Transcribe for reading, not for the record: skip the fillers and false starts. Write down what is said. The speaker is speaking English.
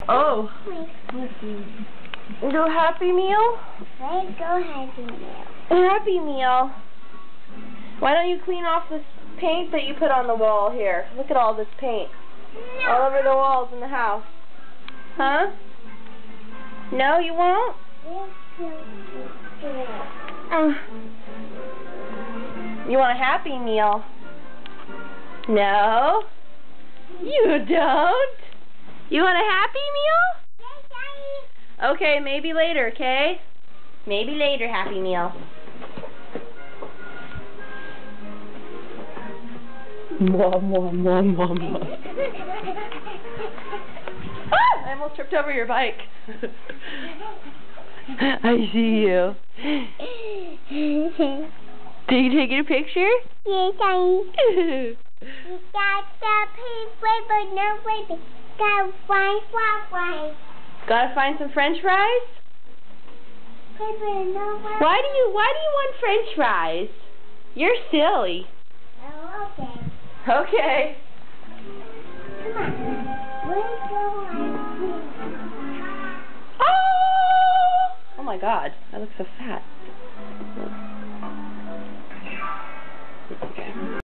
Oh. Go Happy Meal? Let's go Happy Meal. Happy Meal. Why don't you clean off this paint that you put on the wall here? Look at all this paint. No. All over the walls in the house. Huh? No, you won't? You want a Happy Meal? No? You don't? You want a Happy Meal? Okay, maybe later, okay? Maybe later, Happy Meal. Mom. Ah! I almost tripped over your bike. I see you. Did you take a picture? Yes, I. Gotta find some French fries? Why do you want French fries? You're silly. Oh, okay. Okay. Come on. Let's go Oh! Oh my God, I look so fat.